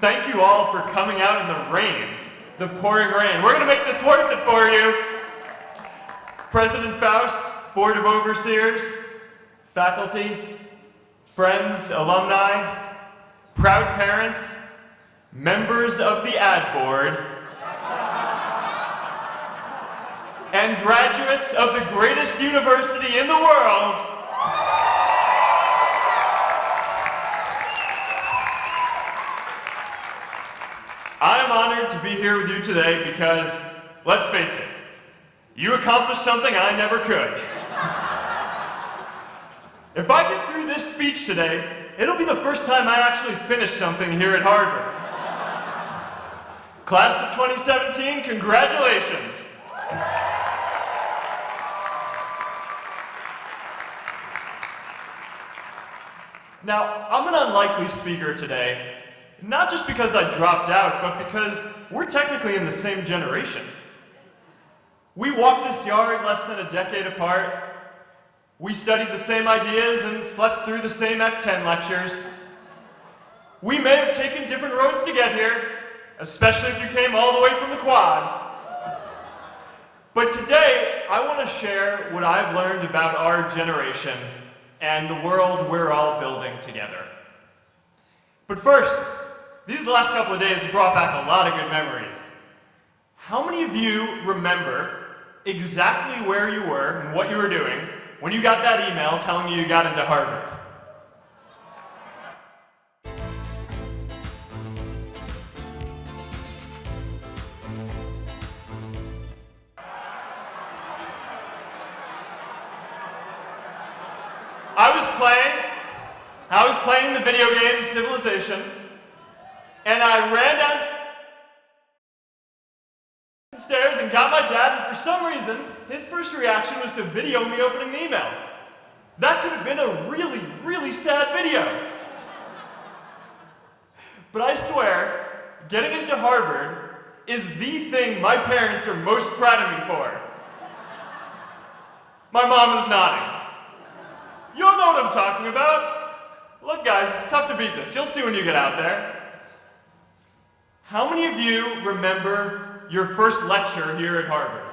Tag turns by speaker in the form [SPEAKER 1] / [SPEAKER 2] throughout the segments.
[SPEAKER 1] Thank you all for coming out in the rain, the pouring rain. We're going to make this worth it for you. President Faust, Board of Overseers, faculty, friends, alumni, proud parents, members of the ad board, and graduates of the greatest university in the world. I am honored to be here with you today because, let's face it, you accomplished something I never could. If I get through this speech today, it'll be the first time I actually finish something here at Harvard. Class of 2017, congratulations. Now, I'm an unlikely speaker today, not just because I dropped out, but because we're technically in the same generation. We walked this yard less than a decade apart. We studied the same ideas and slept through the same Act 10 lectures. We may have taken different roads to get here, especially if you came all the way from the quad. But today, I want to share what I've learned about our generation and the world we're all building together. But first, these last couple of days have brought back a lot of good memories. How many of you remember exactly where you were and what you were doing when you got that email telling you got into Harvard? I was playing the video game Civilization, and I ran downstairs and got my dad, and for some reason, his first reaction was to video me opening the email. That could have been a really, really sad video. But I swear, getting into Harvard is the thing my parents are most proud of me for. My mom is nodding. You'll know what I'm talking about. Look guys, it's tough to beat this. You'll see when you get out there. How many of you remember your first lecture here at Harvard?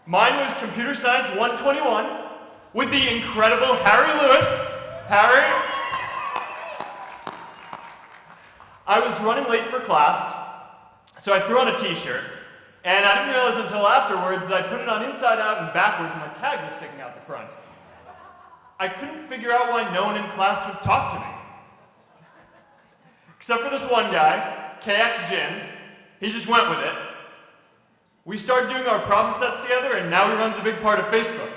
[SPEAKER 1] Mine was Computer Science 121 with the incredible Harry Lewis. Harry? I was running late for class, so I threw on a t-shirt, and I didn't realize until afterwards that I put it on inside out and backwards and my tag was sticking out the front. I couldn't figure out why no one in class would talk to me. Except for this one guy, KX Jin. He just went with it. We started doing our problem sets together, and now he runs a big part of Facebook.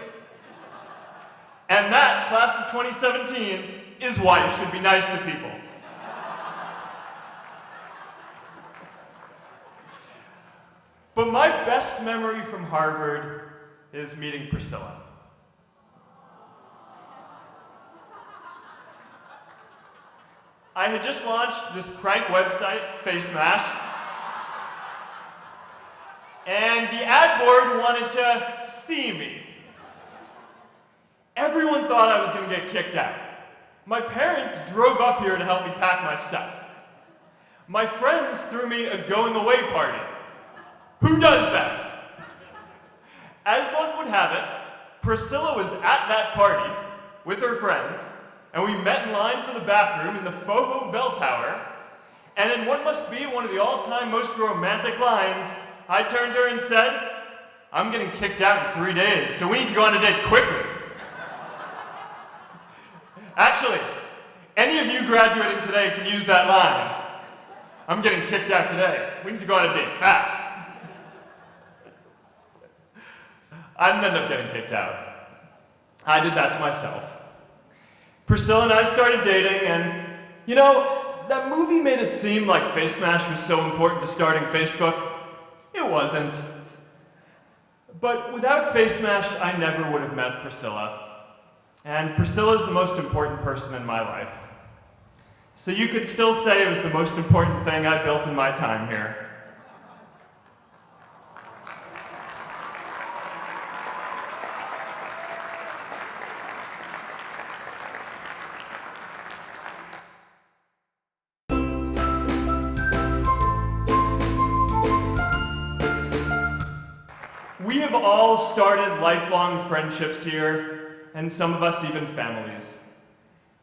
[SPEAKER 1] And that, class of 2017, is why you should be nice to people. But my best memory from Harvard is meeting Priscilla. I had just launched this prank website, FaceMash, and the ad board wanted to see me. Everyone thought I was going to get kicked out. My parents drove up here to help me pack my stuff. My friends threw me a going away party. Who does that? As luck would have it, Priscilla was at that party with her friends, and we met in line for the bathroom in the Foho Bell Tower, and in what must be one of the all-time most romantic lines, I turned to her and said, "I'm getting kicked out in 3 days, so we need to go on a date quickly." Actually, any of you graduating today can use that line. "I'm getting kicked out today. We need to go on a date fast." I didn't end up getting kicked out. I did that to myself. Priscilla and I started dating, and you know, that movie made it seem like FaceMash was so important to starting Facebook. It wasn't. But without FaceMash, I never would have met Priscilla. And Priscilla's the most important person in my life. So you could still say it was the most important thing I built in my time here. we've all started lifelong friendships here, and some of us even families.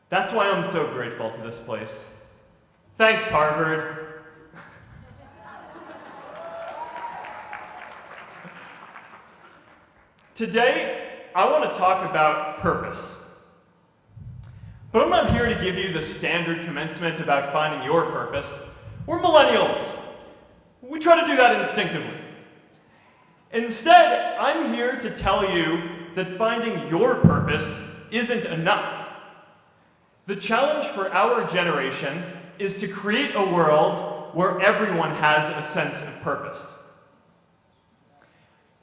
[SPEAKER 1] That's why I'm so grateful to this place. Thanks, Harvard. Today, I want to talk about purpose. But I'm not here to give you the standard commencement about finding your purpose. We're millennials. We try to do that instinctively. Instead, I'm here to tell you that finding your purpose isn't enough. The challenge for our generation is to create a world where everyone has a sense of purpose.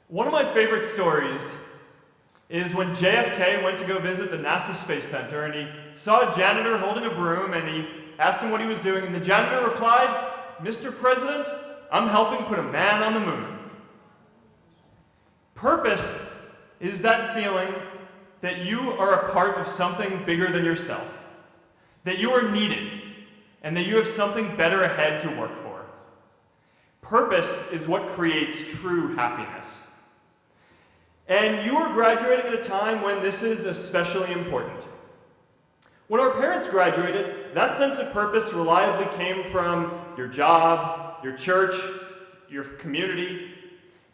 [SPEAKER 1] One of my favorite stories is when JFK went to go visit the NASA Space Center, and he saw a janitor holding a broom, and he asked him what he was doing, and the janitor replied, "Mr. President, I'm helping put a man on the moon." Purpose is that feeling that you are a part of something bigger than yourself, that you are needed, and that you have something better ahead to work for. Purpose is what creates true happiness. And you are graduating at a time when this is especially important. When our parents graduated, that sense of purpose reliably came from your job, your church, your community.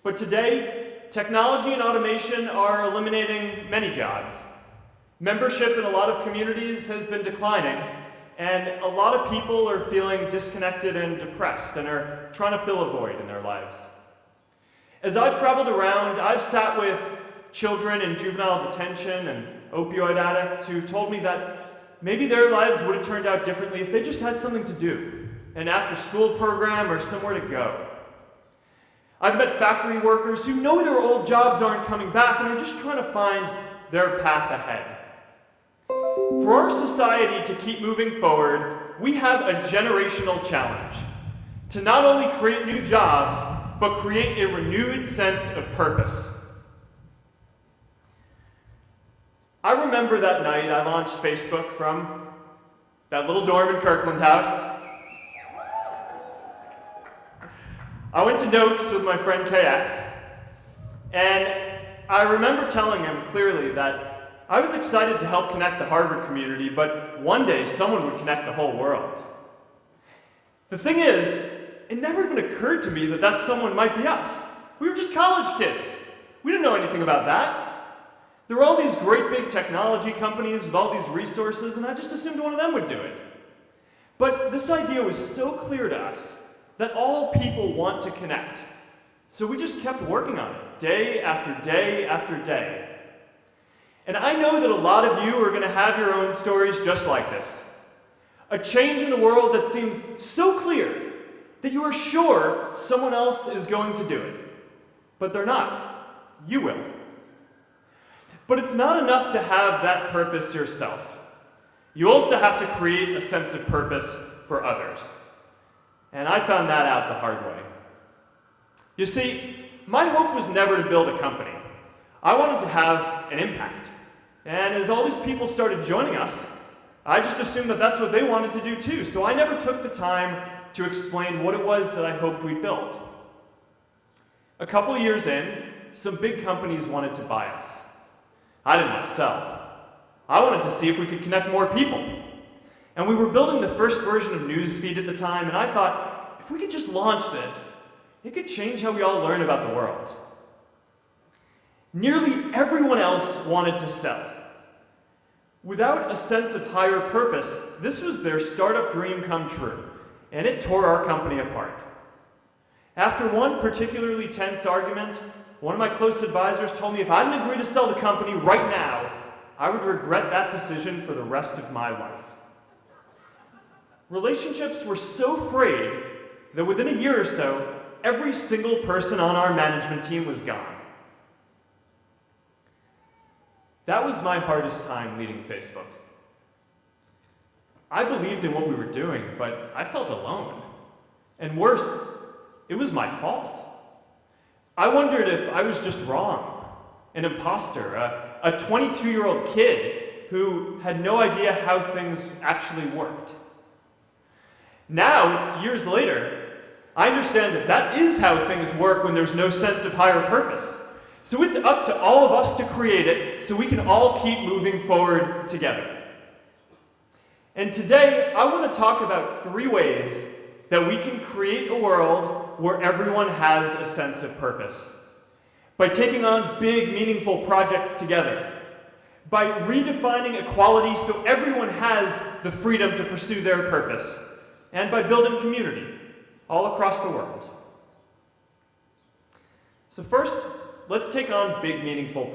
[SPEAKER 1] But today, technology and automation are eliminating many jobs. Membership in a lot of communities has been declining, and a lot of people are feeling disconnected and depressed and are trying to fill a void in their lives. As I've traveled around, I've sat with children in juvenile detention and opioid addicts who told me that maybe their lives would have turned out differently if they just had something to do, an after-school program or somewhere to go. I've met factory workers who know their old jobs aren't coming back and are just trying to find their path ahead. For our society to keep moving forward, we have a generational challenge to not only create new jobs, but create a renewed sense of purpose. I remember that night I launched Facebook from that little dorm in Kirkland House. I went to Noakes with my friend KX, and I remember telling him clearly that I was excited to help connect the Harvard community, but one day someone would connect the whole world. The thing is, it never even occurred to me that that someone might be us. We were just college kids. We didn't know anything about that. There were all these great big technology companies with all these resources, and I just assumed one of them would do it. But this idea was so clear to us that all people want to connect. So we just kept working on it, day after day after day. And I know that a lot of you are going to have your own stories just like this. A change in the world that seems so clear that you are sure someone else is going to do it. But they're not. You will. But it's not enough to have that purpose yourself. You also have to create a sense of purpose for others. And I found that out the hard way. You see, my hope was never to build a company. I wanted to have an impact. And as all these people started joining us, I just assumed that that's what they wanted to do too. So I never took the time to explain what it was that I hoped we'd build. A couple years in, some big companies wanted to buy us. I didn't want to sell. I wanted to see if we could connect more people. And we were building the first version of Newsfeed at the time, and I thought, if we could just launch this, it could change how we all learn about the world. Nearly everyone else wanted to sell. Without a sense of higher purpose, this was their startup dream come true, and it tore our company apart. After one particularly tense argument, one of my close advisors told me if I didn't agree to sell the company right now, I would regret that decision for the rest of my life. Relationships were so frayed that within a year or so, every single person on our management team was gone. That was my hardest time leading Facebook. I believed in what we were doing, but I felt alone. And worse, it was my fault. I wondered if I was just wrong, an imposter, a 22-year-old kid who had no idea how things actually worked. Now, years later, I understand that that is how things work when there's no sense of higher purpose. So it's up to all of us to create it so we can all keep moving forward together. And today, I want to talk about 3 ways that we can create a world where everyone has a sense of purpose. By taking on big, meaningful projects together. By redefining equality so everyone has the freedom to pursue their purpose. And by building community all across the world. So first, let's take on big, meaningful